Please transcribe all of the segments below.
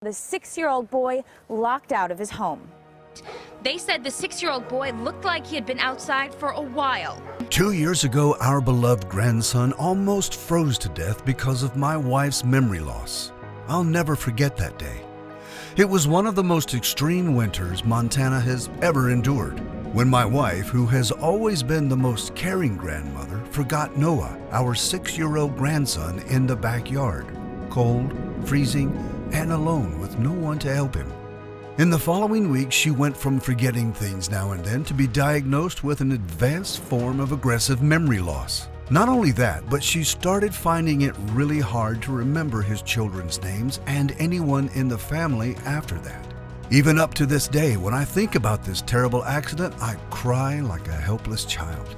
the 6-year-old boy locked out of his home. They said the 6-year-old boy looked like he had been outside for a while. 2 years ago, our beloved grandson almost froze to death because of my wife's memory loss. I'll never forget that day. It was one of the most extreme winters Montana has ever endured, when my wife, who has always been the most caring grandmother, forgot Noah, our 6-year-old grandson, in the backyard, cold, freezing, and alone with no one to help him. In the following week, she went from forgetting things now and then to be diagnosed with an advanced form of aggressive memory loss. Not only that, but she started finding it really hard to remember his children's names and anyone in the family after that. Even up to this day, when I think about this terrible accident, I cry like a helpless child.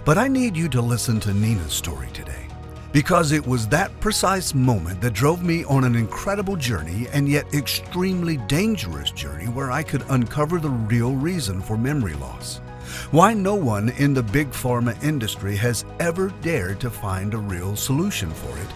But I need you to listen to Nina's story today, because it was that precise moment that drove me on an incredible journey and yet extremely dangerous journey where I could uncover the real reason for memory loss. Why no one in the big pharma industry has ever dared to find a real solution for it,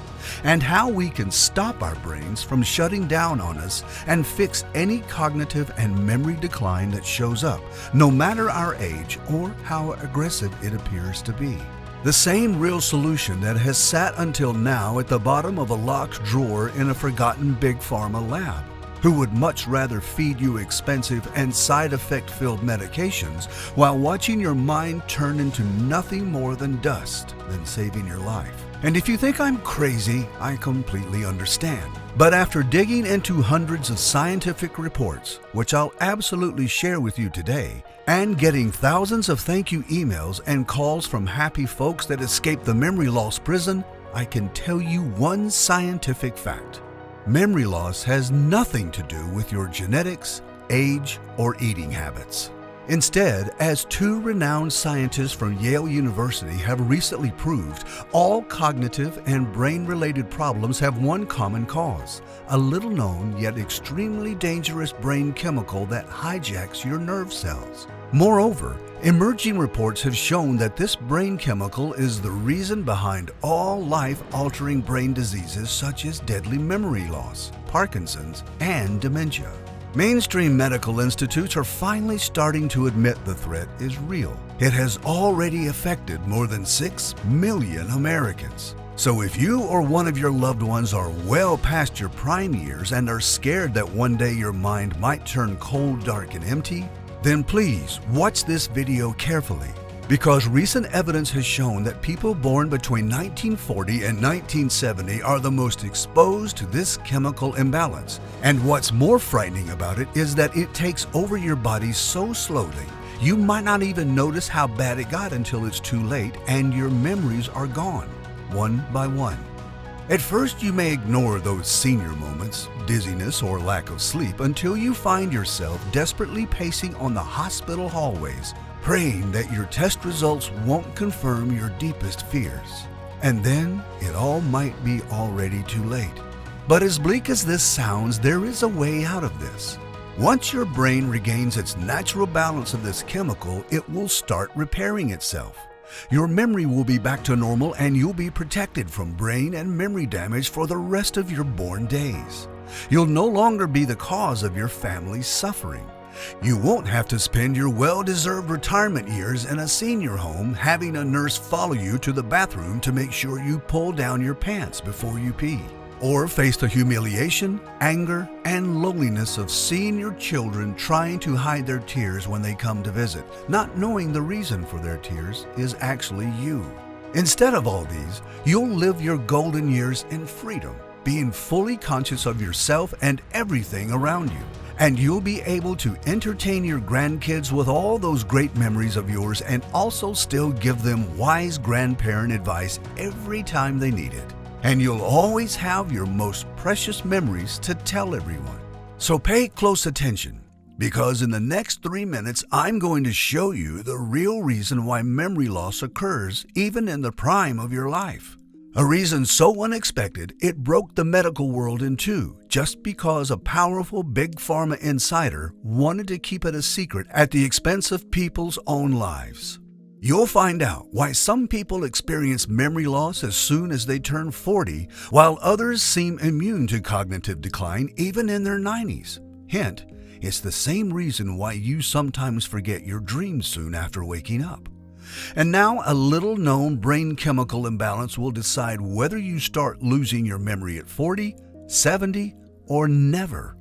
and how we can stop our brains from shutting down on us and fix any cognitive and memory decline that shows up, no matter our age or how aggressive it appears to be. The same real solution that has sat until now at the bottom of a locked drawer in a forgotten big pharma lab, who would much rather feed you expensive and side effect-filled medications while watching your mind turn into nothing more than dust than saving your life. And if you think I'm crazy, I completely understand. But after digging into hundreds of scientific reports, which I'll absolutely share with you today, and getting thousands of thank you emails and calls from happy folks that escaped the memory loss prison, I can tell you one scientific fact. Memory loss has nothing to do with your genetics, age, or eating habits. Instead, as 2 renowned scientists from Yale University have recently proved, all cognitive and brain-related problems have one common cause: a little-known yet extremely dangerous brain chemical that hijacks your nerve cells. Moreover, emerging reports have shown that this brain chemical is the reason behind all life-altering brain diseases such as deadly memory loss, Parkinson's, and dementia. Mainstream medical institutes are finally starting to admit the threat is real. It has already affected more than 6 million Americans. So if you or one of your loved ones are well past your prime years and are scared that one day your mind might turn cold, dark, and empty, then please watch this video carefully, because recent evidence has shown that people born between 1940 and 1970 are the most exposed to this chemical imbalance. And what's more frightening about it is that it takes over your body so slowly, you might not even notice how bad it got until it's too late and your memories are gone, one by one. At first, you may ignore those senior moments, dizziness, or lack of sleep until you find yourself desperately pacing on the hospital hallways, praying that your test results won't confirm your deepest fears. And then it all might be already too late. But as bleak as this sounds, there is a way out of this. Once your brain regains its natural balance of this chemical, it will start repairing itself. Your memory will be back to normal and you'll be protected from brain and memory damage for the rest of your born days. You'll no longer be the cause of your family's suffering. You won't have to spend your well-deserved retirement years in a senior home having a nurse follow you to the bathroom to make sure you pull down your pants before you pee, or face the humiliation, anger, and loneliness of seeing your children trying to hide their tears when they come to visit, not knowing the reason for their tears is actually you. Instead of all these, you'll live your golden years in freedom, being fully conscious of yourself and everything around you. And you'll be able to entertain your grandkids with all those great memories of yours and also still give them wise grandparent advice every time they need it. And you'll always have your most precious memories to tell everyone. So pay close attention, because in the next 3 minutes, I'm going to show you the real reason why memory loss occurs even in the prime of your life. A reason so unexpected, it broke the medical world in two, just because a powerful big pharma insider wanted to keep it a secret at the expense of people's own lives. You'll find out why some people experience memory loss as soon as they turn 40, while others seem immune to cognitive decline even in their 90s. Hint, it's the same reason why you sometimes forget your dreams soon after waking up. And now a little-known brain chemical imbalance will decide whether you start losing your memory at 40, 70, or never.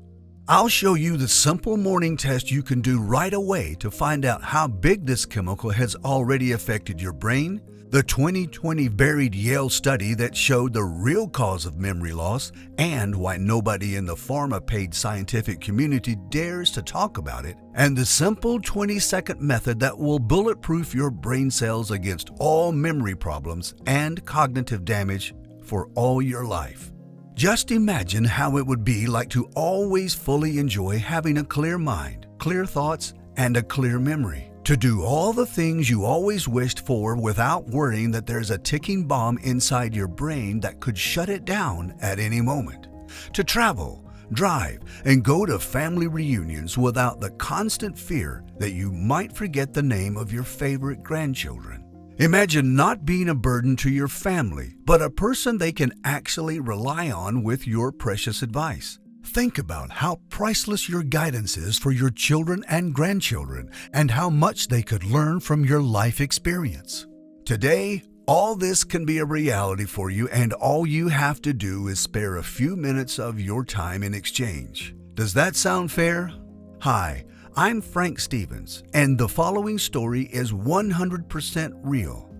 I'll show you the simple morning test you can do right away to find out how big this chemical has already affected your brain, the 2020 buried Yale study that showed the real cause of memory loss and why nobody in the pharma-paid scientific community dares to talk about it, and the simple 20-second method that will bulletproof your brain cells against all memory problems and cognitive damage for all your life. Just imagine how it would be like to always fully enjoy having a clear mind, clear thoughts, and a clear memory. To do all the things you always wished for without worrying that there's a ticking bomb inside your brain that could shut it down at any moment. To travel, drive, and go to family reunions without the constant fear that you might forget the name of your favorite grandchildren. Imagine not being a burden to your family, but a person they can actually rely on with your precious advice. Think about how priceless your guidance is for your children and grandchildren, and how much they could learn from your life experience. Today, all this can be a reality for you, and all you have to do is spare a few minutes of your time in exchange. Does that sound fair? Hi, I'm Frank Stevens, and the following story is 100% real.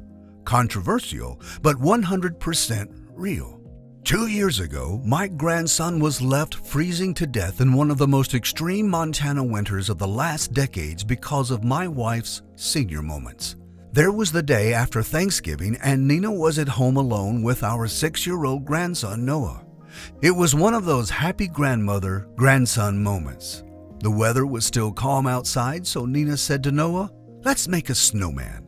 Controversial, but 100% real. 2 years ago, my grandson was left freezing to death in one of the most extreme Montana winters of the last decades because of my wife's senior moments. There was the day after Thanksgiving, and Nina was at home alone with our 6-year-old grandson, Noah. It was one of those happy grandmother-grandson moments. The weather was still calm outside, so Nina said to Noah, "Let's make a snowman."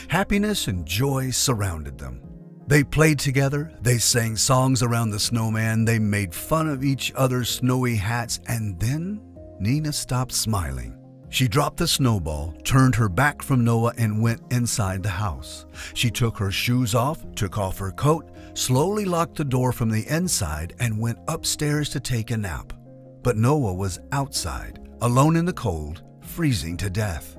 Happiness and joy surrounded them. They played together, they sang songs around the snowman, they made fun of each other's snowy hats, and then Nina stopped smiling. She dropped the snowball, turned her back from Noah, and went inside the house. She took her shoes off, took off her coat, slowly locked the door from the inside, and went upstairs to take a nap. But Noah was outside, alone in the cold, freezing to death.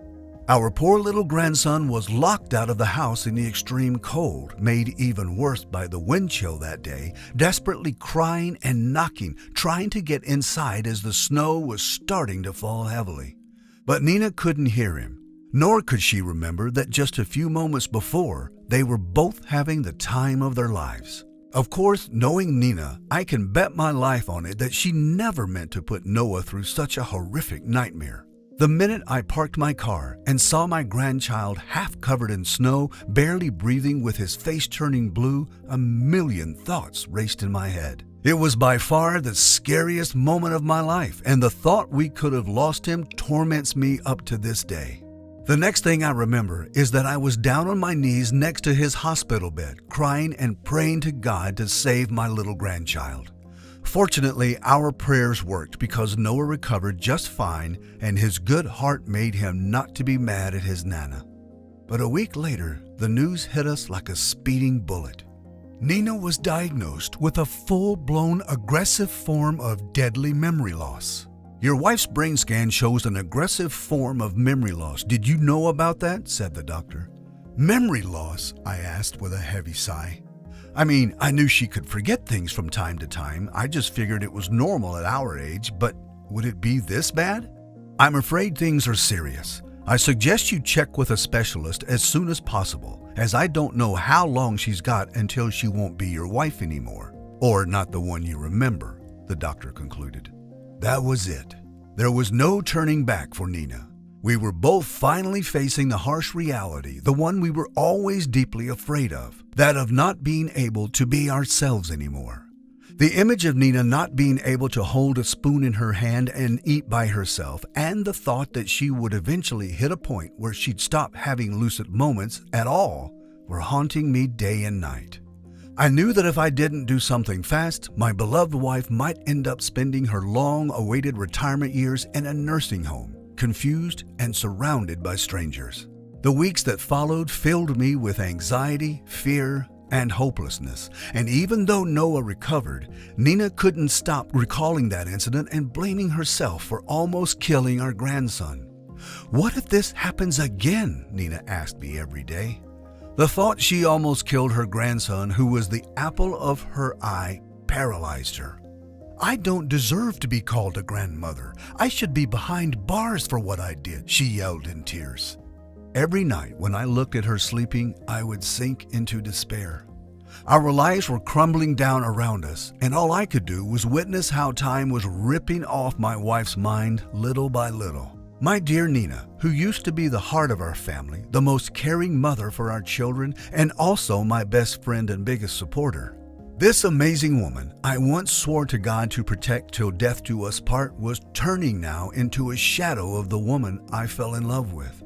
Our poor little grandson was locked out of the house in the extreme cold, made even worse by the wind chill that day, desperately crying and knocking, trying to get inside as the snow was starting to fall heavily. But Nina couldn't hear him, nor could she remember that just a few moments before, they were both having the time of their lives. Of course, knowing Nina, I can bet my life on it that she never meant to put Noah through such a horrific nightmare. The minute I parked my car and saw my grandchild half covered in snow, barely breathing with his face turning blue, a million thoughts raced in my head. It was by far the scariest moment of my life, and the thought we could have lost him torments me up to this day. The next thing I remember is that I was down on my knees next to his hospital bed, crying and praying to God to save my little grandchild. Fortunately, our prayers worked because Noah recovered just fine, and his good heart made him not to be mad at his Nana. But a week later, the news hit us like a speeding bullet. Nina was diagnosed with a full-blown aggressive form of deadly memory loss. "Your wife's brain scan shows an aggressive form of memory loss. Did you know about that?" said the doctor. "Memory loss?" I asked with a heavy sigh. I mean, I knew she could forget things from time to time. I just figured it was normal at our age, but would it be this bad? "I'm afraid things are serious. I suggest you check with a specialist as soon as possible, as I don't know how long she's got until she won't be your wife anymore. Or not the one you remember," the doctor concluded. That was it. There was no turning back for Nina. We were both finally facing the harsh reality, the one we were always deeply afraid of, that of not being able to be ourselves anymore. The image of Nina not being able to hold a spoon in her hand and eat by herself, and the thought that she would eventually hit a point where she'd stop having lucid moments at all, were haunting me day and night. I knew that if I didn't do something fast, my beloved wife might end up spending her long-awaited retirement years in a nursing home, confused and surrounded by strangers. The weeks that followed filled me with anxiety, fear, and hopelessness. And even though Noah recovered, Nina couldn't stop recalling that incident and blaming herself for almost killing our grandson. What if this happens again? Nina asked me every day. The thought she almost killed her grandson, who was the apple of her eye, paralyzed her. I don't deserve to be called a grandmother. I should be behind bars for what I did, she yelled in tears. Every night when I looked at her sleeping, I would sink into despair. Our lives were crumbling down around us, and all I could do was witness how time was ripping off my wife's mind little by little. My dear Nina, who used to be the heart of our family, the most caring mother for our children, and also my best friend and biggest supporter. This amazing woman I once swore to God to protect till death do us part was turning now into a shadow of the woman I fell in love with.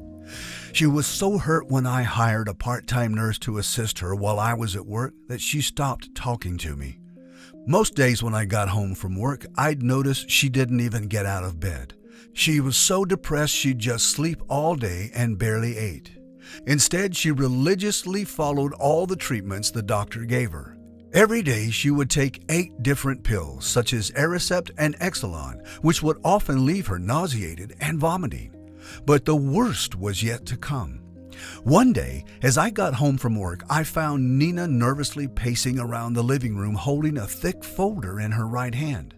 She was so hurt when I hired a part-time nurse to assist her while I was at work that she stopped talking to me. Most days when I got home from work, I'd notice she didn't even get out of bed. She was so depressed she'd just sleep all day and barely ate. Instead, she religiously followed all the treatments the doctor gave her. Every day, she would take 8 different pills, such as Aricept and Exelon, which would often leave her nauseated and vomiting. But the worst was yet to come. One day, as I got home from work, I found Nina nervously pacing around the living room holding a thick folder in her right hand.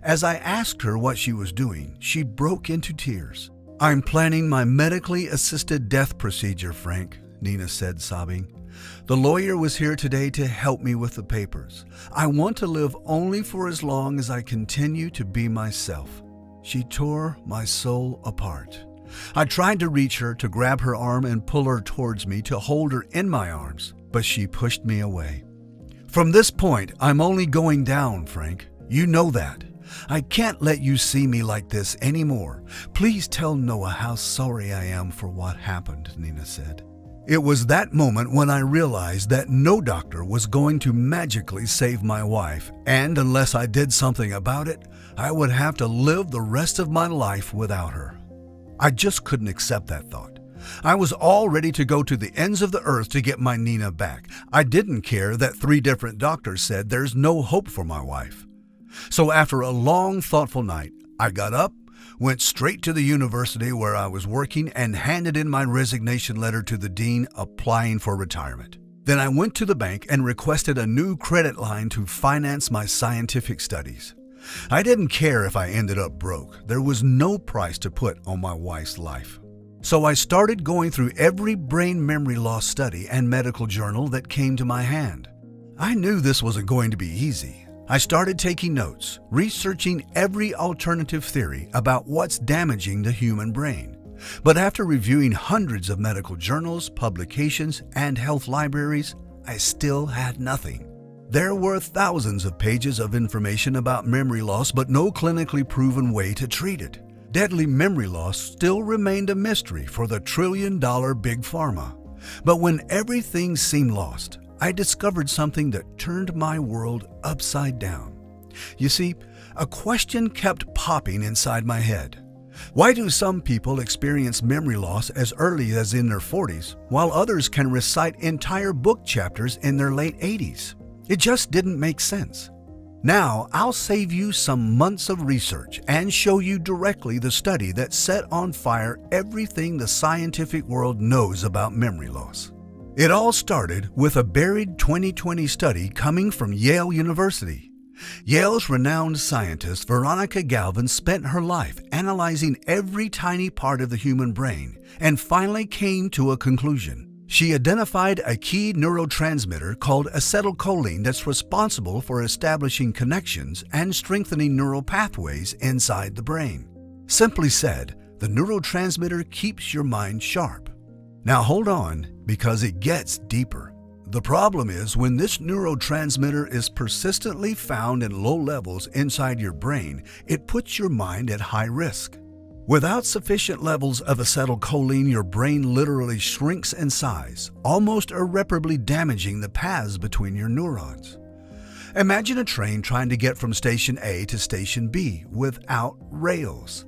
As I asked her what she was doing, she broke into tears. "I'm planning my medically assisted death procedure, Frank," Nina said, sobbing. "The lawyer was here today to help me with the papers. I want to live only for as long as I continue to be myself." She tore my soul apart. I tried to reach her, to grab her arm and pull her towards me, to hold her in my arms, but she pushed me away. "From this point, I'm only going down, Frank. You know that. I can't let you see me like this anymore. Please tell Noah how sorry I am for what happened," Nina said. It was that moment when I realized that no doctor was going to magically save my wife, and unless I did something about it, I would have to live the rest of my life without her. I just couldn't accept that thought. I was all ready to go to the ends of the earth to get my Nina back. I didn't care that 3 different doctors said there's no hope for my wife. So after a long, thoughtful night, I got up, went straight to the university where I was working, and handed in my resignation letter to the dean applying for retirement. Then I went to the bank and requested a new credit line to finance my scientific studies. I didn't care if I ended up broke. There was no price to put on my wife's life. So I started going through every brain memory loss study and medical journal that came to my hand. I knew this wasn't going to be easy. I started taking notes, researching every alternative theory about what's damaging the human brain. But after reviewing hundreds of medical journals, publications, and health libraries, I still had nothing. There were thousands of pages of information about memory loss, but no clinically proven way to treat it. Deadly memory loss still remained a mystery for the trillion-dollar Big Pharma. But when everything seemed lost, I discovered something that turned my world upside down. You see, a question kept popping inside my head. Why do some people experience memory loss as early as in their 40s, while others can recite entire book chapters in their late 80s? It just didn't make sense. Now, I'll save you some months of research and show you directly the study that set on fire everything the scientific world knows about memory loss. It all started with a buried 2020 study coming from Yale University. Yale's renowned scientist Veronica Galvin spent her life analyzing every tiny part of the human brain and finally came to a conclusion. She identified a key neurotransmitter called acetylcholine that's responsible for establishing connections and strengthening neural pathways inside the brain. Simply said, the neurotransmitter keeps your mind sharp. Now hold on, because it gets deeper. The problem is when this neurotransmitter is persistently found in low levels inside your brain, it puts your mind at high risk. Without sufficient levels of acetylcholine, your brain literally shrinks in size, almost irreparably damaging the paths between your neurons. Imagine a train trying to get from station A to station B without rails.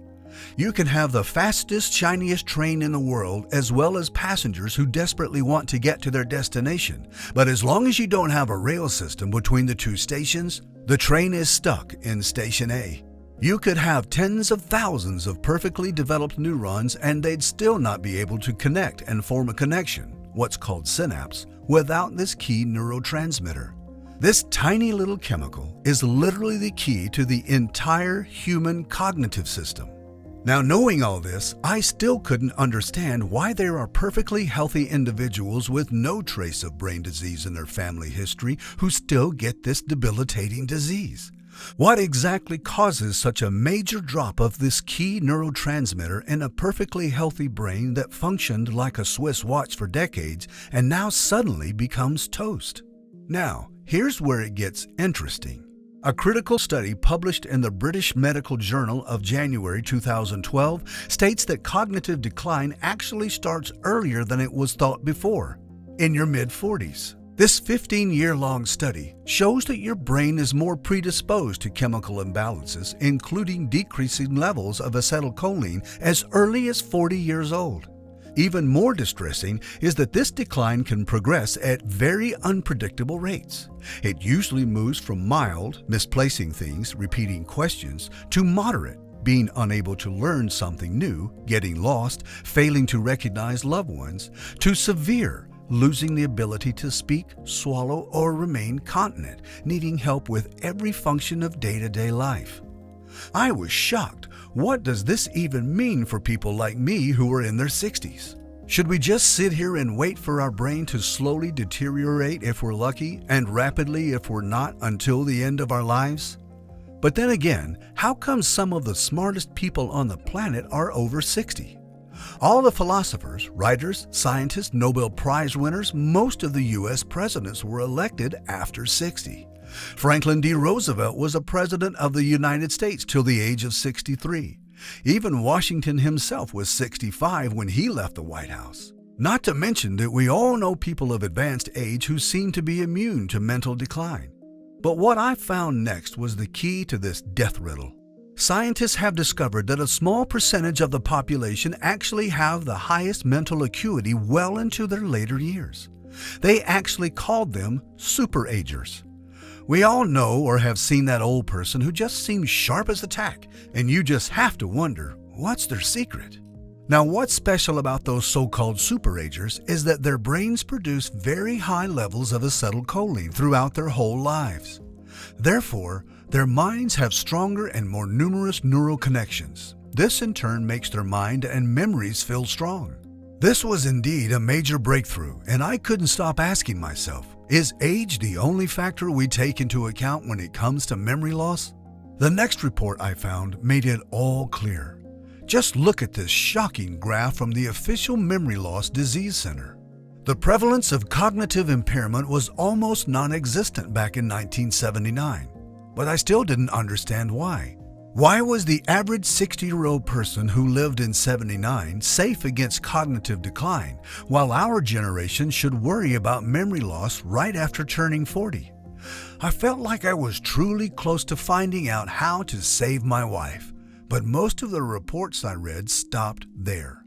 You can have the fastest, shiniest train in the world, as well as passengers who desperately want to get to their destination. But as long as you don't have a rail system between the two stations, the train is stuck in Station A. You could have tens of thousands of perfectly developed neurons and they'd still not be able to connect and form a connection, what's called synapse, without this key neurotransmitter. This tiny little chemical is literally the key to the entire human cognitive system. Now, knowing all this, I still couldn't understand why there are perfectly healthy individuals with no trace of brain disease in their family history who still get this debilitating disease. What exactly causes such a major drop of this key neurotransmitter in a perfectly healthy brain that functioned like a Swiss watch for decades and now suddenly becomes toast? Now, here's where it gets interesting. A critical study published in the British Medical Journal of January 2012 states that cognitive decline actually starts earlier than it was thought before, in your mid-40s. This 15-year-long study shows that your brain is more predisposed to chemical imbalances, including decreasing levels of acetylcholine as early as 40 years old. Even more distressing is that this decline can progress at very unpredictable rates. It usually moves from mild, misplacing things, repeating questions, to moderate, being unable to learn something new, getting lost, failing to recognize loved ones, to severe, losing the ability to speak, swallow, or remain continent, needing help with every function of day-to-day life. I was shocked. What does this even mean for people like me who are in their 60s? Should we just sit here and wait for our brain to slowly deteriorate if we're lucky, and rapidly if we're not until the end of our lives? But then again, how come some of the smartest people on the planet are over 60? All the philosophers, writers, scientists, Nobel Prize winners, most of the U.S. presidents were elected after 60. Franklin D. Roosevelt was a president of the United States till the age of 63. Even Washington himself was 65 when he left the White House. Not to mention that we all know people of advanced age who seem to be immune to mental decline. But what I found next was the key to this death riddle. Scientists have discovered that a small percentage of the population actually have the highest mental acuity well into their later years. They actually called them superagers. We all know or have seen that old person who just seems sharp as a tack, and you just have to wonder, what's their secret? Now, what's special about those so-called superagers is that their brains produce very high levels of acetylcholine throughout their whole lives. Therefore, their minds have stronger and more numerous neural connections. This in turn makes their mind and memories feel strong. This was indeed a major breakthrough, and I couldn't stop asking myself, is age the only factor we take into account when it comes to memory loss? The next report I found made it all clear. Just look at this shocking graph from the official Memory Loss Disease Center. The prevalence of cognitive impairment was almost non-existent back in 1979, but I still didn't understand why. Why was the average 60-year-old person who lived in 79 safe against cognitive decline, while our generation should worry about memory loss right after turning 40? I felt like I was truly close to finding out how to save my wife, but most of the reports I read stopped there.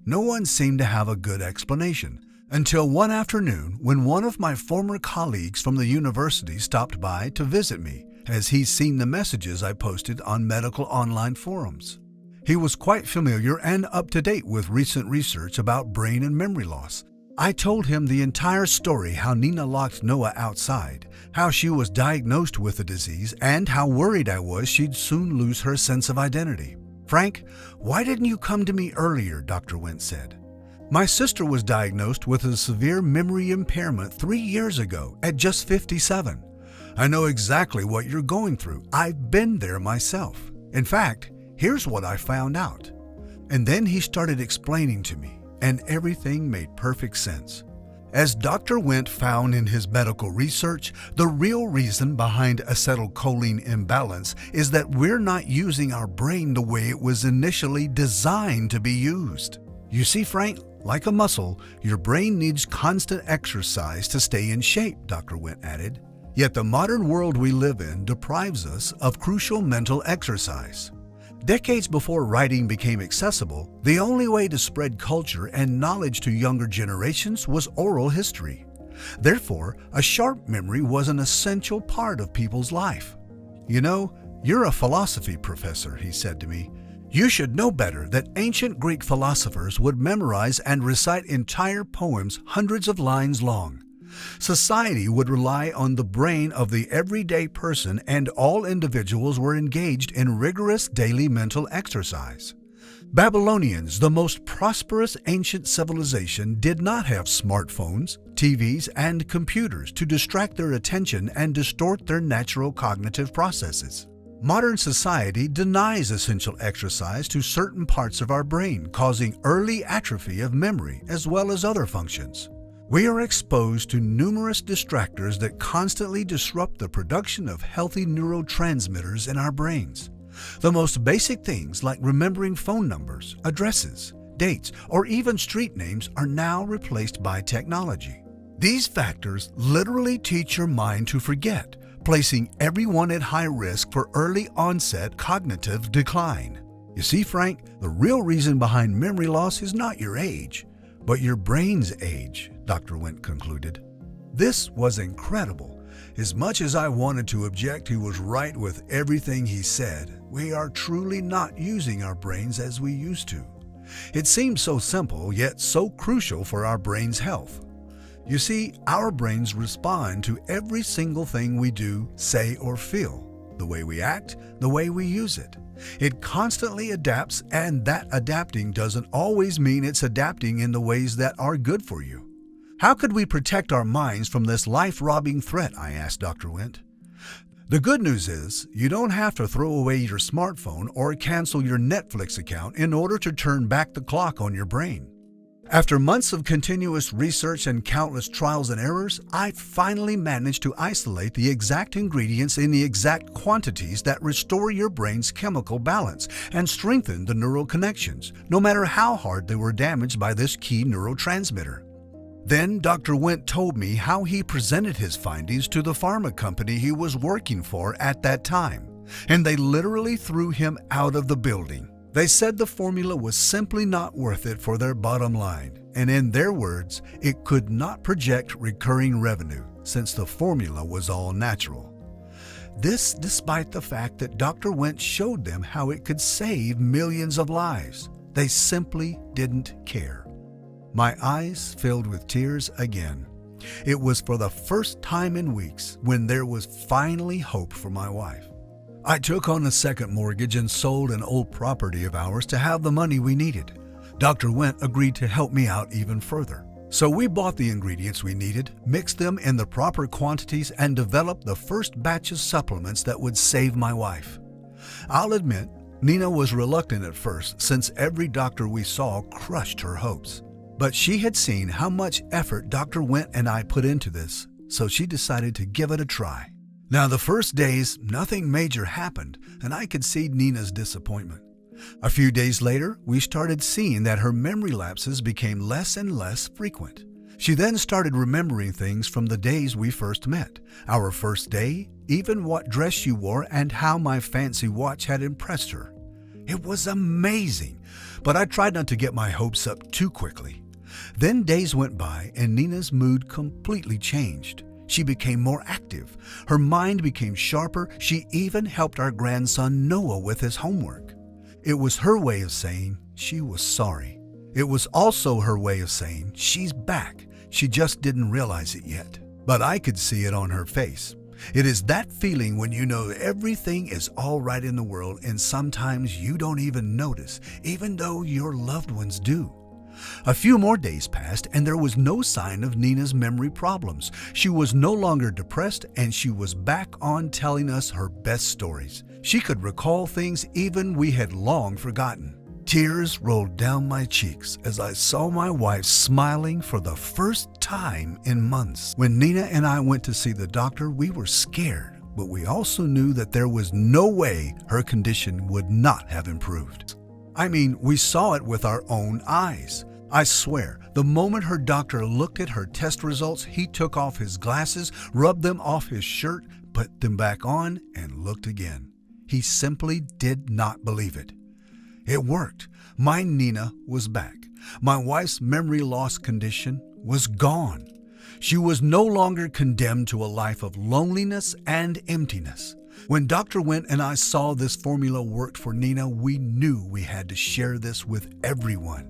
No one seemed to have a good explanation, until one afternoon when one of my former colleagues from the university stopped by to visit me, as he's seen the messages I posted on medical online forums. He was quite familiar and up to date with recent research about brain and memory loss. I told him the entire story, how Nina locked Noah outside, how she was diagnosed with the disease, and how worried I was she'd soon lose her sense of identity. "Frank, why didn't you come to me earlier?" Dr. Wentz said. "My sister was diagnosed with a severe memory impairment 3 years ago at just 57. I know exactly what you're going through. I've been there myself. In fact, here's what I found out." And then he started explaining to me, and everything made perfect sense. As Dr. Wentz found in his medical research, the real reason behind acetylcholine imbalance is that we're not using our brain the way it was initially designed to be used. You see, Frank, like a muscle, your brain needs constant exercise to stay in shape, Dr. Wentz added. Yet the modern world we live in deprives us of crucial mental exercise. Decades before writing became accessible, the only way to spread culture and knowledge to younger generations was oral history. Therefore, a sharp memory was an essential part of people's life. "You know, you're a philosophy professor," he said to me. "You should know better that ancient Greek philosophers would memorize and recite entire poems hundreds of lines long. Society would rely on the brain of the everyday person, and all individuals were engaged in rigorous daily mental exercise. Babylonians, the most prosperous ancient civilization, did not have smartphones, TVs, and computers to distract their attention and distort their natural cognitive processes. Modern society denies essential exercise to certain parts of our brain, causing early atrophy of memory as well as other functions. We are exposed to numerous distractors that constantly disrupt the production of healthy neurotransmitters in our brains. The most basic things like remembering phone numbers, addresses, dates, or even street names are now replaced by technology. These factors literally teach your mind to forget, placing everyone at high risk for early onset cognitive decline. You see, Frank, the real reason behind memory loss is not your age, but your brain's age, Dr. Went concluded. This was incredible. As much as I wanted to object, he was right with everything he said. We are truly not using our brains as we used to. It seems so simple, yet so crucial for our brain's health. You see, our brains respond to every single thing we do, say, or feel. The way we act, the way we use it. It constantly adapts, and that adapting doesn't always mean it's adapting in the ways that are good for you. How could we protect our minds from this life-robbing threat? I asked Dr. Went. The good news is, you don't have to throw away your smartphone or cancel your Netflix account in order to turn back the clock on your brain. After months of continuous research and countless trials and errors, I finally managed to isolate the exact ingredients in the exact quantities that restore your brain's chemical balance and strengthen the neural connections, no matter how hard they were damaged by this key neurotransmitter. Then Dr. Went told me how he presented his findings to the pharma company he was working for at that time, and they literally threw him out of the building. They said the formula was simply not worth it for their bottom line, and in their words, it could not project recurring revenue since the formula was all natural. This despite the fact that Dr. Went showed them how it could save millions of lives. They simply didn't care. My eyes filled with tears again. It was for the first time in weeks when there was finally hope for my wife. I took on a second mortgage and sold an old property of ours to have the money we needed. Dr. Went agreed to help me out even further. So we bought the ingredients we needed, mixed them in the proper quantities, and developed the first batch of supplements that would save my wife. I'll admit, Nina was reluctant at first since every doctor we saw crushed her hopes. But she had seen how much effort Dr. Went and I put into this, so she decided to give it a try. Now, the first days, nothing major happened, and I could see Nina's disappointment. A few days later, we started seeing that her memory lapses became less and less frequent. She then started remembering things from the days we first met, our first day, even what dress she wore and how my fancy watch had impressed her. It was amazing, but I tried not to get my hopes up too quickly. Then days went by and Nina's mood completely changed. She became more active. Her mind became sharper. She even helped our grandson Noah with his homework. It was her way of saying she was sorry. It was also her way of saying she's back. She just didn't realize it yet. But I could see it on her face. It is that feeling when you know everything is all right in the world and sometimes you don't even notice, even though your loved ones do. A few more days passed and there was no sign of Nina's memory problems. She was no longer depressed and she was back on telling us her best stories. She could recall things even we had long forgotten. Tears rolled down my cheeks as I saw my wife smiling for the first time in months. When Nina and I went to see the doctor, we were scared, but we also knew that there was no way her condition would not have improved. I mean, we saw it with our own eyes. I swear, the moment her doctor looked at her test results, he took off his glasses, rubbed them off his shirt, put them back on, and looked again. He simply did not believe it. It worked. My Nina was back. My wife's memory loss condition was gone. She was no longer condemned to a life of loneliness and emptiness. When Dr. Went and I saw this formula worked for Nina, we knew we had to share this with everyone.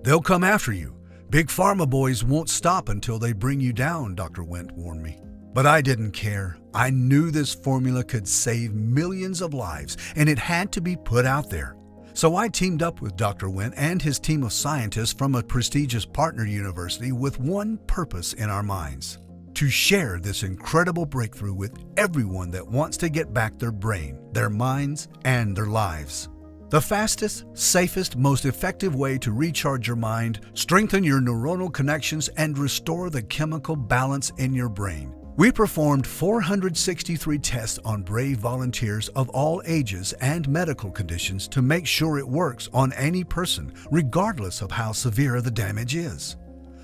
They'll come after you. Big pharma boys won't stop until they bring you down, Dr. Went warned me. But I didn't care. I knew this formula could save millions of lives, and it had to be put out there. So I teamed up with Dr. Went and his team of scientists from a prestigious partner university with one purpose in our minds: to share this incredible breakthrough with everyone that wants to get back their brain, their minds, and their lives. The fastest, safest, most effective way to recharge your mind, strengthen your neuronal connections, and restore the chemical balance in your brain. We performed 463 tests on brave volunteers of all ages and medical conditions to make sure it works on any person, regardless of how severe the damage is.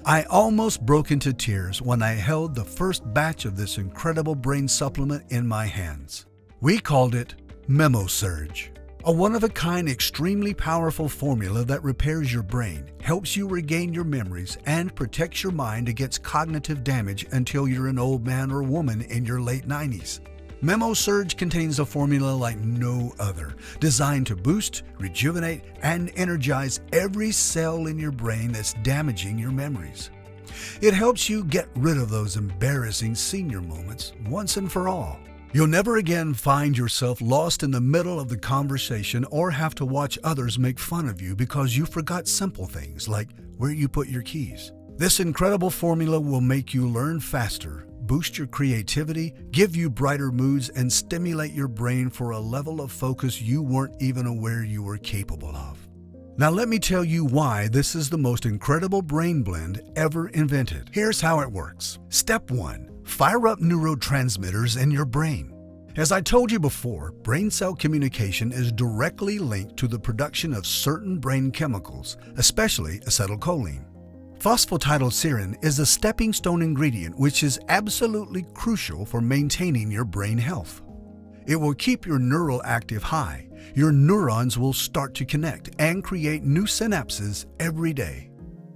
I almost broke into tears when I held the first batch of this incredible brain supplement in my hands. We called it Memo Surge. A one-of-a-kind, extremely powerful formula that repairs your brain, helps you regain your memories, and protects your mind against cognitive damage until you're an old man or woman in your late 90s. Memo Surge contains a formula like no other, designed to boost, rejuvenate, and energize every cell in your brain that's damaging your memories. It helps you get rid of those embarrassing senior moments once and for all. You'll never again find yourself lost in the middle of the conversation or have to watch others make fun of you because you forgot simple things like where you put your keys. This incredible formula will make you learn faster, boost your creativity, give you brighter moods, and stimulate your brain for a level of focus you weren't even aware you were capable of. Now let me tell you why this is the most incredible brain blend ever invented. Here's how it works. Step 1. Fire up neurotransmitters in your brain. As I told you before, brain cell communication is directly linked to the production of certain brain chemicals, especially acetylcholine. Phosphatidylserine is a stepping stone ingredient which is absolutely crucial for maintaining your brain health. It will keep your neural active high. Your neurons will start to connect and create new synapses every day.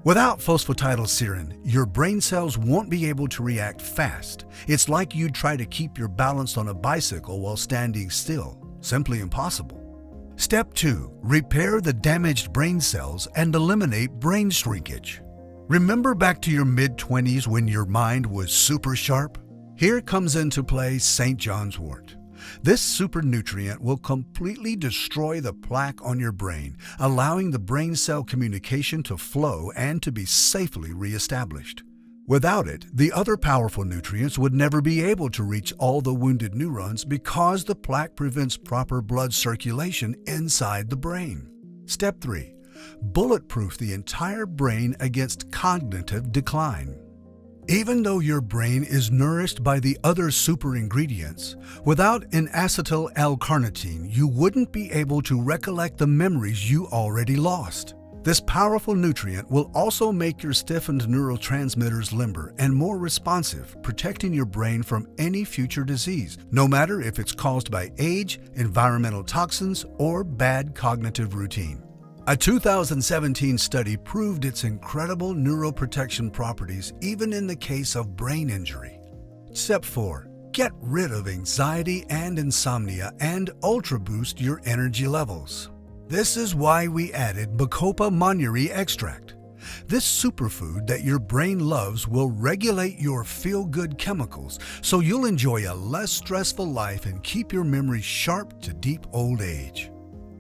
Without phosphatidylserine, your brain cells won't be able to react fast. It's like you'd try to keep your balance on a bicycle while standing still. Simply impossible. Step 2. Repair the damaged brain cells and eliminate brain shrinkage. Remember back to your mid-20s when your mind was super sharp? Here comes into play St. John's wort. This super nutrient will completely destroy the plaque on your brain, allowing the brain cell communication to flow and to be safely reestablished. Without it, the other powerful nutrients would never be able to reach all the wounded neurons because the plaque prevents proper blood circulation inside the brain. Step 3. Bulletproof the entire brain against cognitive decline. Even though your brain is nourished by the other super ingredients, without an acetyl L-carnitine, you wouldn't be able to recollect the memories you already lost. This powerful nutrient will also make your stiffened neurotransmitters limber and more responsive, protecting your brain from any future disease, no matter if it's caused by age, environmental toxins, or bad cognitive routine. A 2017 study proved its incredible neuroprotection properties even in the case of brain injury. Step 4. Get rid of anxiety and insomnia and ultra boost your energy levels. This is why we added Bacopa monnieri extract. This superfood that your brain loves will regulate your feel-good chemicals so you'll enjoy a less stressful life and keep your memory sharp to deep old age.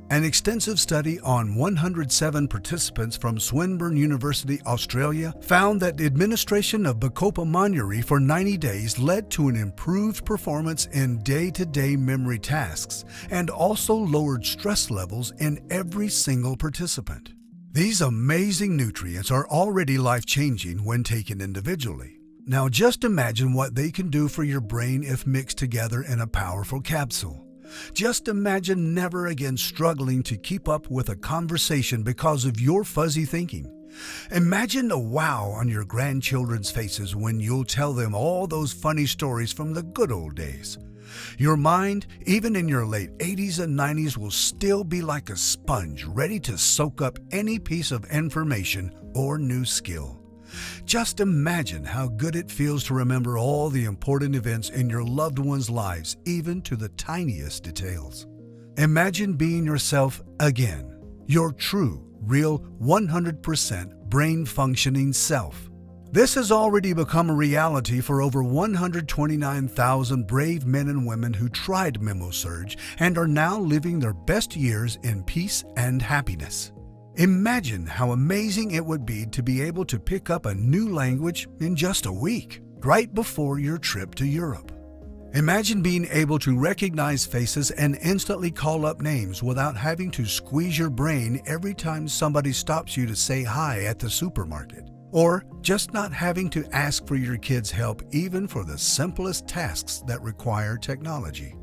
An extensive study on 107 participants from Swinburne University, Australia, found that the administration of Bacopa monnieri for 90 days led to an improved performance in day-to-day memory tasks and also lowered stress levels in every single participant. These amazing nutrients are already life-changing when taken individually. Now just imagine what they can do for your brain if mixed together in a powerful capsule. Just imagine never again struggling to keep up with a conversation because of your fuzzy thinking. Imagine the wow on your grandchildren's faces when you'll tell them all those funny stories from the good old days. Your mind, even in your late 80s and 90s, will still be like a sponge, ready to soak up any piece of information or new skill. Just imagine how good it feels to remember all the important events in your loved ones' lives, even to the tiniest details. Imagine being yourself again, your true, real, 100% brain-functioning self. This has already become a reality for over 129,000 brave men and women who tried MemoSurge and are now living their best years in peace and happiness. Imagine how amazing it would be to be able to pick up a new language in just a week, right before your trip to Europe. Imagine being able to recognize faces and instantly call up names without having to squeeze your brain every time somebody stops you to say hi at the supermarket. Or just not having to ask for your kids' help even for the simplest tasks that require technology.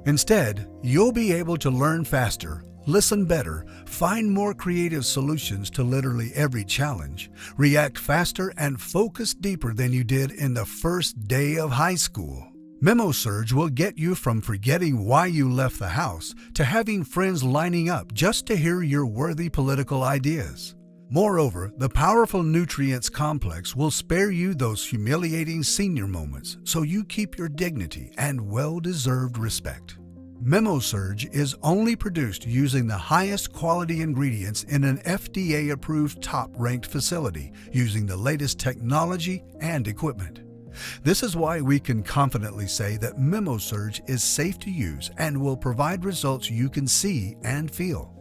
Instead, you'll be able to learn faster, listen better, find more creative solutions to literally every challenge, react faster, and focus deeper than you did in the first day of high school. MemoSurge will get you from forgetting why you left the house to having friends lining up just to hear your worthy political ideas. Moreover, the powerful nutrients complex will spare you those humiliating senior moments so you keep your dignity and well-deserved respect. MemoSurge is only produced using the highest quality ingredients in an FDA-approved top-ranked facility using the latest technology and equipment. This is why we can confidently say that MemoSurge is safe to use and will provide results you can see and feel.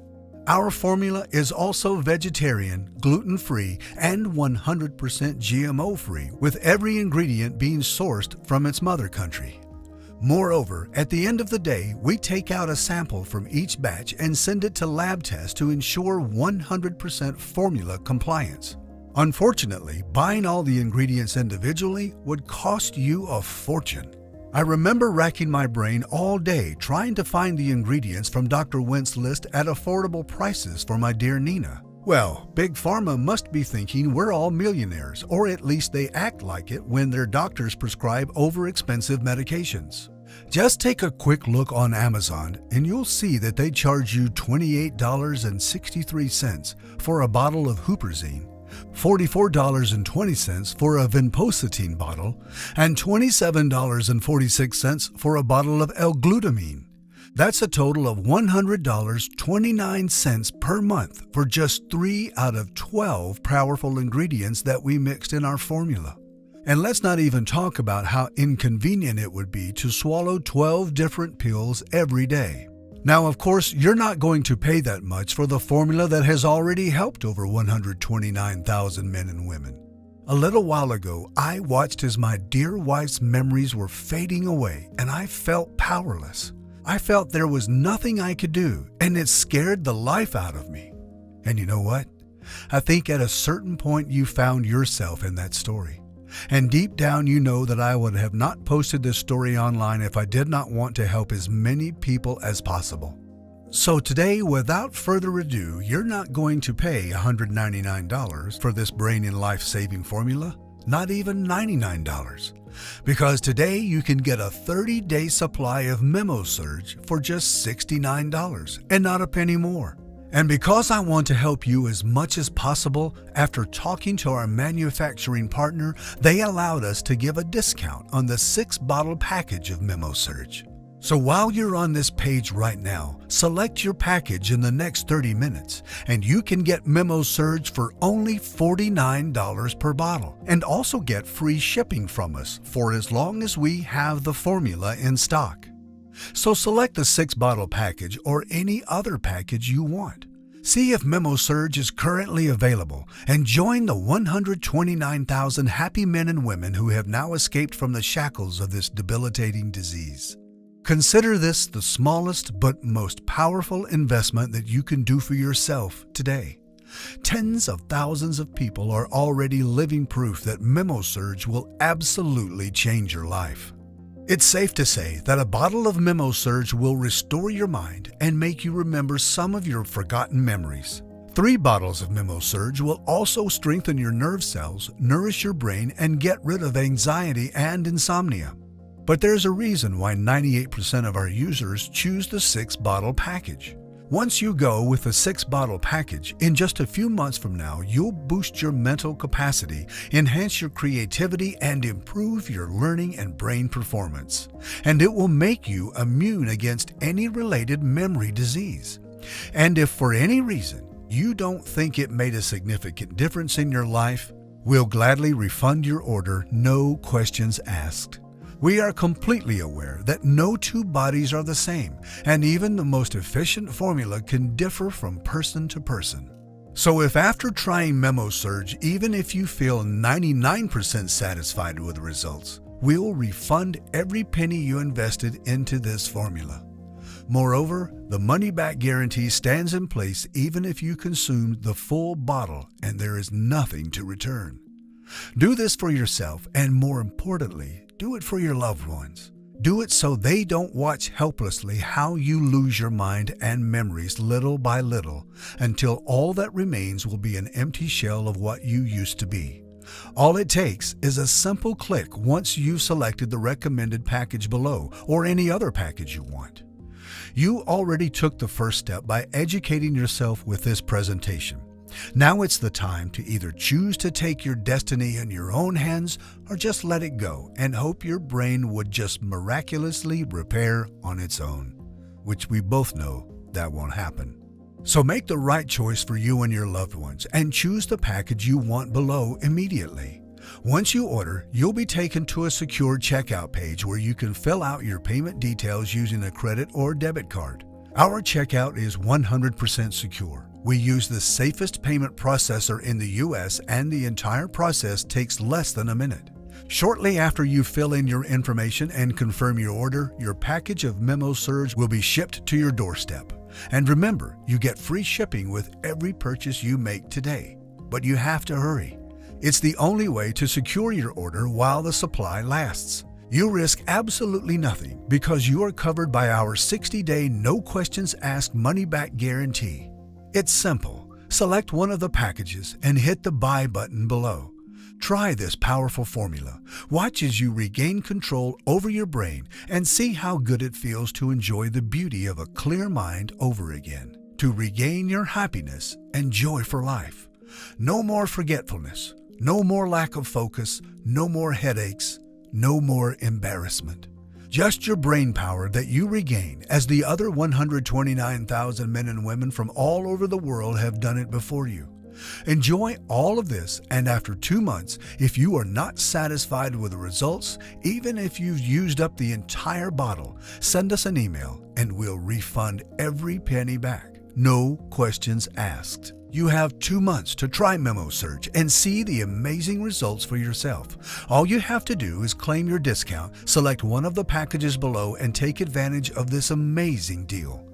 Our formula is also vegetarian, gluten-free, and 100% GMO-free, with every ingredient being sourced from its mother country. Moreover, at the end of the day, we take out a sample from each batch and send it to lab tests to ensure 100% formula compliance. Unfortunately, buying all the ingredients individually would cost you a fortune. I remember racking my brain all day trying to find the ingredients from Dr. Went's list at affordable prices for my dear Nina. Well, Big Pharma must be thinking we're all millionaires, or at least they act like it when their doctors prescribe overexpensive medications. Just take a quick look on Amazon and you'll see that they charge you $28.63 for a bottle of Huperzine, $44.20 for a vinpocetine bottle, and $27.46 for a bottle of L-glutamine. That's a total of $100.29 per month for just 3 out of 12 powerful ingredients that we mixed in our formula. And let's not even talk about how inconvenient it would be to swallow 12 different pills every day. Now, of course, you're not going to pay that much for the formula that has already helped over 129,000 men and women. A little while ago, I watched as my dear wife's memories were fading away, and I felt powerless. I felt there was nothing I could do, and it scared the life out of me. And you know what? I think at a certain point you found yourself in that story. And deep down you know that I would have not posted this story online if I did not want to help as many people as possible. So today, without further ado, you're not going to pay $199 for this brain and life-saving formula, not even $99. Because today you can get a 30-day supply of MemoSurge for just $69 and not a penny more. And because I want to help you as much as possible, after talking to our manufacturing partner, they allowed us to give a discount on the 6-bottle package of MemoSurge. So while you're on this page right now, select your package in the next 30 minutes, and you can get MemoSurge for only $49 per bottle, and also get free shipping from us for as long as we have the formula in stock. So select the 6-bottle package or any other package you want. See if MemoSurge is currently available and join the 129,000 happy men and women who have now escaped from the shackles of this debilitating disease. Consider this the smallest but most powerful investment that you can do for yourself today. Tens of thousands of people are already living proof that MemoSurge will absolutely change your life. It's safe to say that a bottle of MemoSurge will restore your mind and make you remember some of your forgotten memories. 3 bottles of MemoSurge will also strengthen your nerve cells, nourish your brain, and get rid of anxiety and insomnia. But there's a reason why 98% of our users choose the 6-bottle package. Once you go with the 6-bottle package, in just a few months from now, you'll boost your mental capacity, enhance your creativity, and improve your learning and brain performance. And it will make you immune against any related memory disease. And if for any reason you don't think it made a significant difference in your life, we'll gladly refund your order, no questions asked. We are completely aware that no two bodies are the same, and even the most efficient formula can differ from person to person. So if after trying MemoSurge, even if you feel 99% satisfied with the results, we'll refund every penny you invested into this formula. Moreover, the money-back guarantee stands in place even if you consumed the full bottle and there is nothing to return. Do this for yourself, and more importantly, do it for your loved ones. Do it so they don't watch helplessly how you lose your mind and memories little by little until all that remains will be an empty shell of what you used to be. All it takes is a simple click once you've selected the recommended package below or any other package you want. You already took the first step by educating yourself with this presentation. Now it's the time to either choose to take your destiny in your own hands or just let it go and hope your brain would just miraculously repair on its own, which we both know that won't happen. So make the right choice for you and your loved ones and choose the package you want below immediately. Once you order, you'll be taken to a secure checkout page where you can fill out your payment details using a credit or debit card. Our checkout is 100% secure. We use the safest payment processor in the US, and the entire process takes less than a minute. Shortly after you fill in your information and confirm your order, your package of MemoSurge will be shipped to your doorstep. And remember, you get free shipping with every purchase you make today. But you have to hurry. It's the only way to secure your order while the supply lasts. You risk absolutely nothing because you are covered by our 60-day no-questions-asked money-back guarantee. It's simple. Select one of the packages and hit the Buy button below. Try this powerful formula. Watch as you regain control over your brain and see how good it feels to enjoy the beauty of a clear mind over again. To regain your happiness and joy for life. No more forgetfulness. No more lack of focus. No more headaches. No more embarrassment. Just your brain power that you regain, as the other 129,000 men and women from all over the world have done it before you. Enjoy all of this, and after 2 months, if you are not satisfied with the results, even if you've used up the entire bottle, send us an email and we'll refund every penny back. No questions asked. You have 2 months to try MemoSurge and see the amazing results for yourself. All you have to do is claim your discount, select one of the packages below, and take advantage of this amazing deal.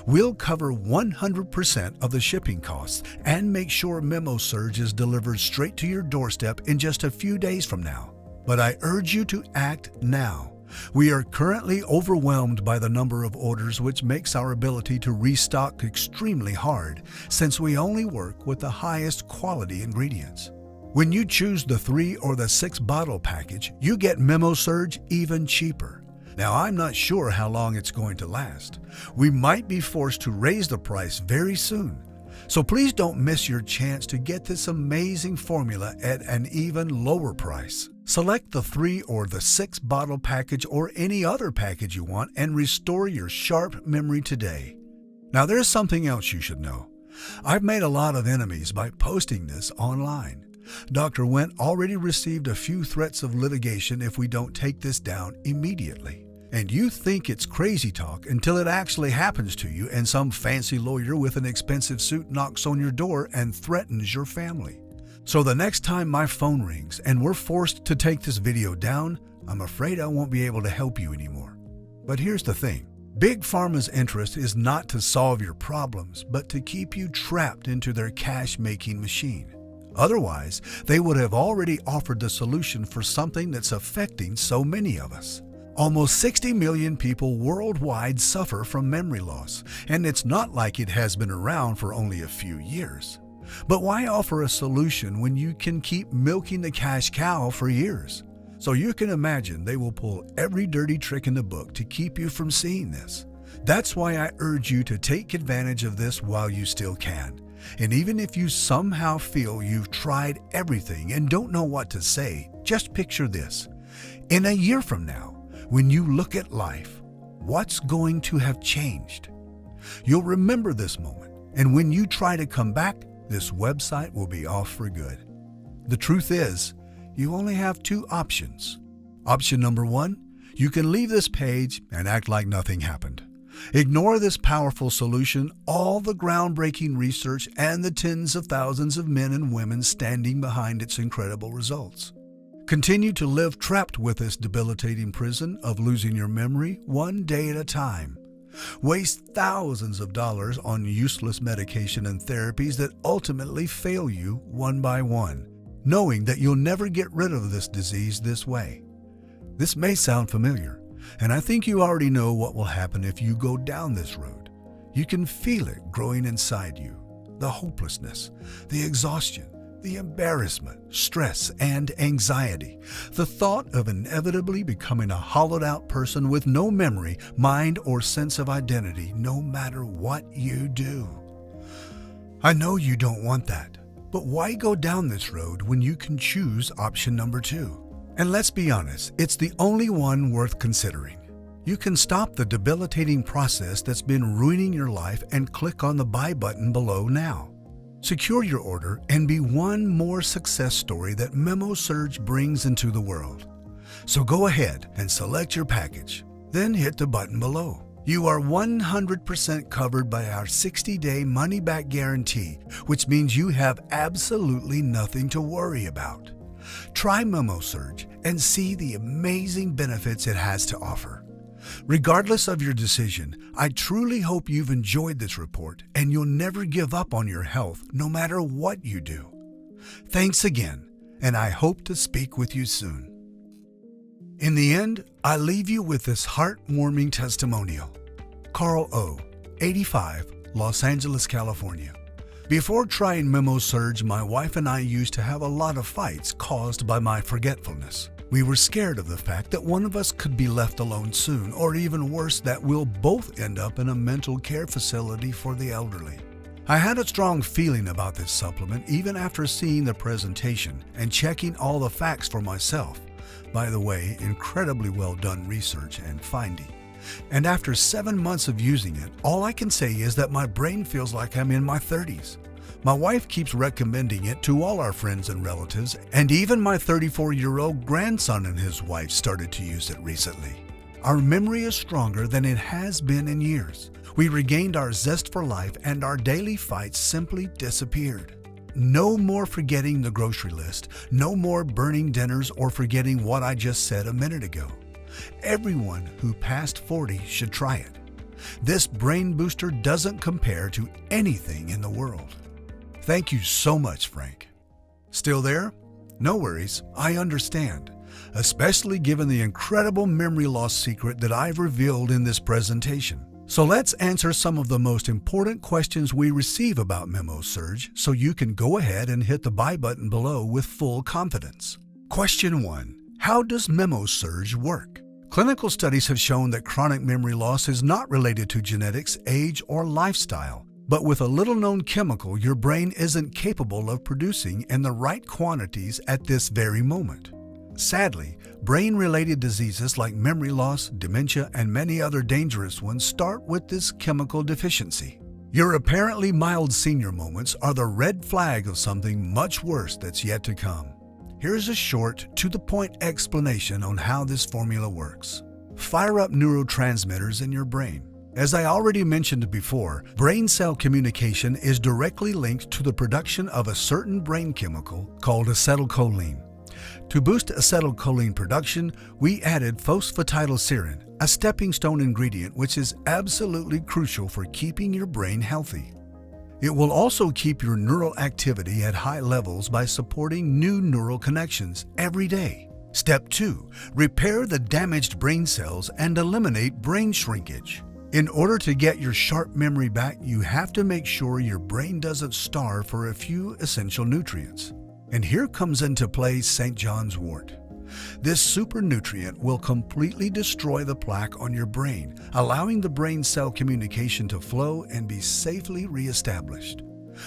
We'll cover 100% of the shipping costs and make sure MemoSurge is delivered straight to your doorstep in just a few days from now. But I urge you to act now. We are currently overwhelmed by the number of orders, which makes our ability to restock extremely hard since we only work with the highest quality ingredients. When you choose the 3 or the 6 bottle package, you get MemoSurge even cheaper. Now, I'm not sure how long it's going to last. We might be forced to raise the price very soon. So please don't miss your chance to get this amazing formula at an even lower price. Select the 3 or the 6 bottle package or any other package you want and restore your sharp memory today. Now, there's something else you should know. I've made a lot of enemies by posting this online. Dr. Went already received a few threats of litigation if we don't take this down immediately. And you think it's crazy talk until it actually happens to you and some fancy lawyer with an expensive suit knocks on your door and threatens your family. So the next time my phone rings and we're forced to take this video down, I'm afraid I won't be able to help you anymore. But here's the thing. Big Pharma's interest is not to solve your problems, but to keep you trapped into their cash-making machine. Otherwise, they would have already offered the solution for something that's affecting so many of us. Almost 60 million people worldwide suffer from memory loss, and it's not like it has been around for only a few years. But why offer a solution when you can keep milking the cash cow for years? So you can imagine they will pull every dirty trick in the book to keep you from seeing this. That's why I urge you to take advantage of this while you still can. And even if you somehow feel you've tried everything and don't know what to say, just picture this. In a year from now, when you look at life, what's going to have changed? You'll remember this moment, and when you try to come back, this website will be off for good. The truth is, you only have two options. Option number one, you can leave this page and act like nothing happened. Ignore this powerful solution, all the groundbreaking research, and the tens of thousands of men and women standing behind its incredible results. Continue to live trapped with this debilitating prison of losing your memory one day at a time. Waste thousands of dollars on useless medication and therapies that ultimately fail you one by one, knowing that you'll never get rid of this disease this way. This may sound familiar, and I think you already know what will happen if you go down this road. You can feel it growing inside you, the hopelessness, the exhaustion, the embarrassment, stress, and anxiety, the thought of inevitably becoming a hollowed-out person with no memory, mind, or sense of identity, no matter what you do. I know you don't want that, but why go down this road when you can choose option number two? And let's be honest, it's the only one worth considering. You can stop the debilitating process that's been ruining your life and click on the buy button below now. Secure your order and be one more success story that MemoSurge brings into the world. So go ahead and select your package, then hit the button below. You are 100% covered by our 60-day money-back guarantee, which means you have absolutely nothing to worry about. Try MemoSurge and see the amazing benefits it has to offer. Regardless of your decision, I truly hope you've enjoyed this report and you'll never give up on your health no matter what you do. Thanks again, and I hope to speak with you soon. In the end, I leave you with this heartwarming testimonial. Carl O., 85, Los Angeles, California. Before trying MemoSurge, my wife and I used to have a lot of fights caused by my forgetfulness. We were scared of the fact that one of us could be left alone soon, or even worse, that we'll both end up in a mental care facility for the elderly. I had a strong feeling about this supplement even after seeing the presentation and checking all the facts for myself. By the way, incredibly well done research and finding. And after 7 months of using it, all I can say is that my brain feels like I'm in my 30s. My wife keeps recommending it to all our friends and relatives, and even my 34-year-old grandson and his wife started to use it recently. Our memory is stronger than it has been in years. We regained our zest for life, and our daily fights simply disappeared. No more forgetting the grocery list, no more burning dinners or forgetting what I just said a minute ago. Everyone who passed 40 should try it. This brain booster doesn't compare to anything in the world. Thank you so much, Frank. Still there? No worries, I understand, especially given the incredible memory loss secret that I've revealed in this presentation. So let's answer some of the most important questions we receive about MemoSurge so you can go ahead and hit the buy button below with full confidence. Question 1. How does MemoSurge work? Clinical studies have shown that chronic memory loss is not related to genetics, age, or lifestyle, but with a little-known chemical your brain isn't capable of producing in the right quantities at this very moment. Sadly, brain-related diseases like memory loss, dementia, and many other dangerous ones start with this chemical deficiency. Your apparently mild senior moments are the red flag of something much worse that's yet to come. Here's a short, to-the-point explanation on how this formula works. Fire up neurotransmitters in your brain. As I already mentioned before, brain cell communication is directly linked to the production of a certain brain chemical called acetylcholine. To boost acetylcholine production, we added phosphatidylserine, a stepping stone ingredient which is absolutely crucial for keeping your brain healthy. It will also keep your neural activity at high levels by supporting new neural connections every day. Step 2. Repair the damaged brain cells and eliminate brain shrinkage. In order to get your sharp memory back, you have to make sure your brain doesn't starve for a few essential nutrients. And here comes into play St. John's wort. This super nutrient will completely destroy the plaque on your brain, allowing the brain cell communication to flow and be safely reestablished.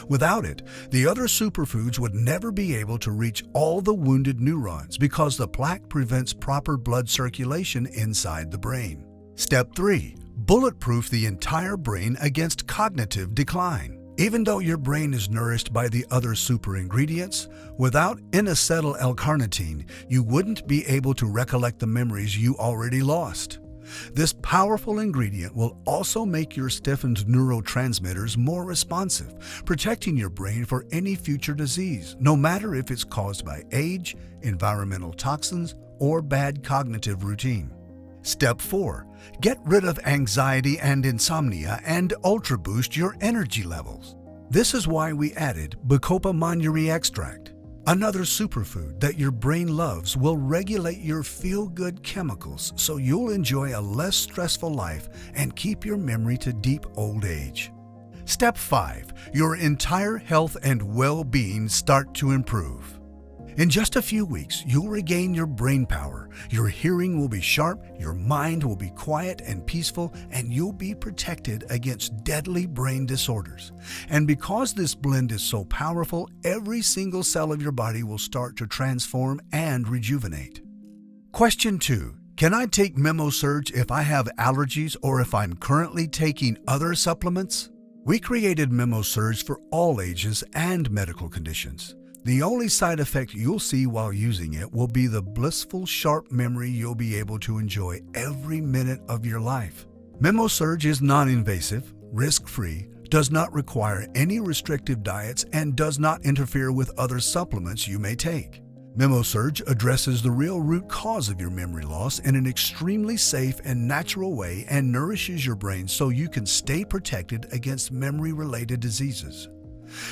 Without it, the other superfoods would never be able to reach all the wounded neurons because the plaque prevents proper blood circulation inside the brain. Step 3. Bulletproof the entire brain against cognitive decline. Even though your brain is nourished by the other super ingredients, without N-acetyl L-carnitine, you wouldn't be able to recollect the memories you already lost. This powerful ingredient will also make your stiffened neurotransmitters more responsive, protecting your brain for any future disease, no matter if it's caused by age, environmental toxins, or bad cognitive routine. Step 4. Get rid of anxiety and insomnia and ultra boost your energy levels. This is why we added Bacopa monnieri extract. Another superfood that your brain loves will regulate your feel-good chemicals so you'll enjoy a less stressful life and keep your memory to deep old age. Step 5. Your entire health and well-being start to improve. In just a few weeks, you'll regain your brain power, your hearing will be sharp, your mind will be quiet and peaceful, and you'll be protected against deadly brain disorders. And because this blend is so powerful, every single cell of your body will start to transform and rejuvenate. Question 2. Can I take MemoSurge if I have allergies or if I'm currently taking other supplements? We created MemoSurge for all ages and medical conditions. The only side effect you'll see while using it will be the blissful, sharp memory you'll be able to enjoy every minute of your life. MemoSurge is non-invasive, risk-free, does not require any restrictive diets, and does not interfere with other supplements you may take. MemoSurge addresses the real root cause of your memory loss in an extremely safe and natural way and nourishes your brain so you can stay protected against memory-related diseases.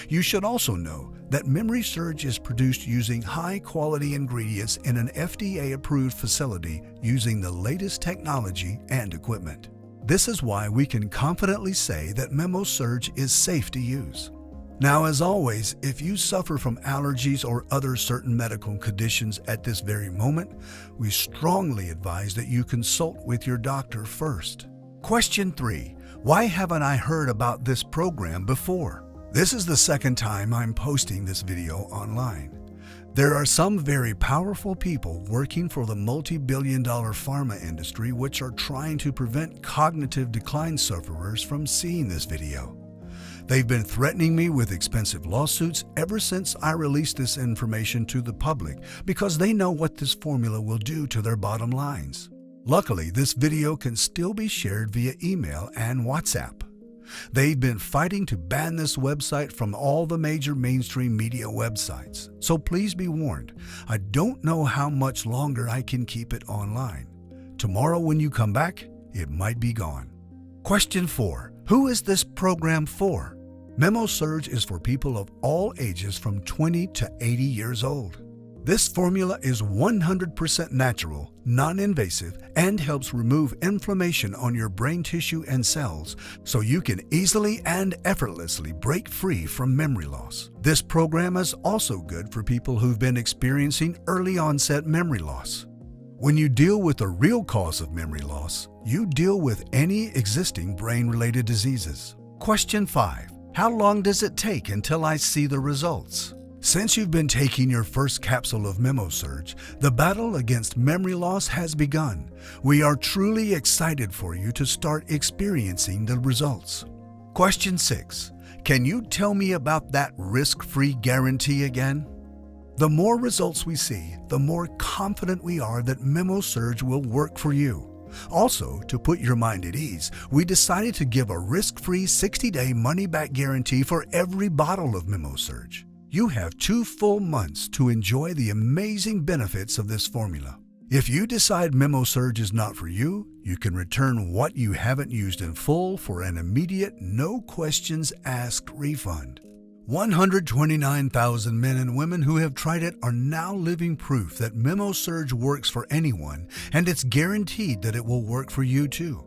You should also know that MemoSurge is produced using high-quality ingredients in an FDA-approved facility using the latest technology and equipment. This is why we can confidently say that MemoSurge is safe to use. Now, as always, if you suffer from allergies or other certain medical conditions at this very moment, we strongly advise that you consult with your doctor first. Question 3. Why haven't I heard about this program before? This is the second time I'm posting this video online. There are some very powerful people working for the multi-billion-dollar pharma industry which are trying to prevent cognitive decline sufferers from seeing this video. They've been threatening me with expensive lawsuits ever since I released this information to the public because they know what this formula will do to their bottom lines. Luckily, this video can still be shared via email and WhatsApp. They've been fighting to ban this website from all the major mainstream media websites, so please be warned. I don't know how much longer I can keep it online. Tomorrow when you come back, it might be gone. Question 4. Who is this program for? MemoSurge is for people of all ages from 20 to 80 years old. This formula is 100% natural, non-invasive, and helps remove inflammation on your brain tissue and cells so you can easily and effortlessly break free from memory loss. This program is also good for people who've been experiencing early onset memory loss. When you deal with the real cause of memory loss, you deal with any existing brain-related diseases. Question 5. How long does it take until I see the results? Since you've been taking your first capsule of MemoSurge, the battle against memory loss has begun. We are truly excited for you to start experiencing the results. Question 6. Can you tell me about that risk-free guarantee again? The more results we see, the more confident we are that MemoSurge will work for you. Also, to put your mind at ease, we decided to give a risk-free 60-day money-back guarantee for every bottle of MemoSurge. You have 2 full months to enjoy the amazing benefits of this formula. If you decide MemoSurge is not for you, you can return what you haven't used in full for an immediate, no questions asked refund. 129,000 men and women who have tried it are now living proof that MemoSurge works for anyone, and it's guaranteed that it will work for you too.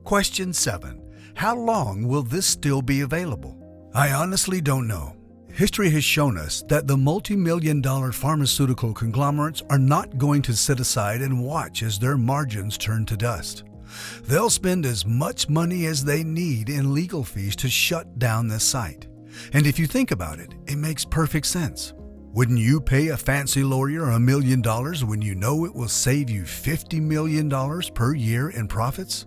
Question 7. How long will this still be available? I honestly don't know. History has shown us that the multi-million-dollar pharmaceutical conglomerates are not going to sit aside and watch as their margins turn to dust. They'll spend as much money as they need in legal fees to shut down this site. And if you think about it, it makes perfect sense. Wouldn't you pay a fancy lawyer $1 million when you know it will save you $50 million per year in profits?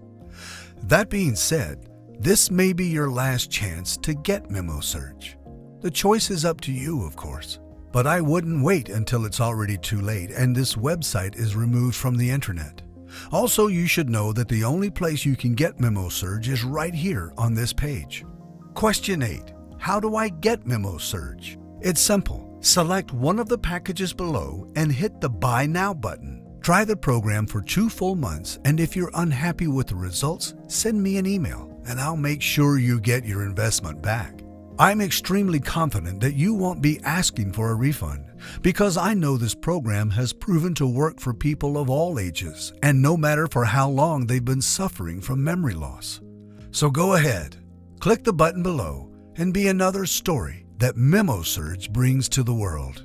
That being said, this may be your last chance to get MemoSearch. The choice is up to you, of course. But I wouldn't wait until it's already too late and this website is removed from the internet. Also, you should know that the only place you can get MemoSearch is right here on this page. Question 8. How do I get MemoSearch? It's simple. Select one of the packages below and hit the Buy Now button. Try the program for 2 full months, and if you're unhappy with the results, send me an email and I'll make sure you get your investment back. I'm extremely confident that you won't be asking for a refund because I know this program has proven to work for people of all ages and no matter for how long they've been suffering from memory loss. So go ahead, click the button below and be another story that MemoSearch brings to the world.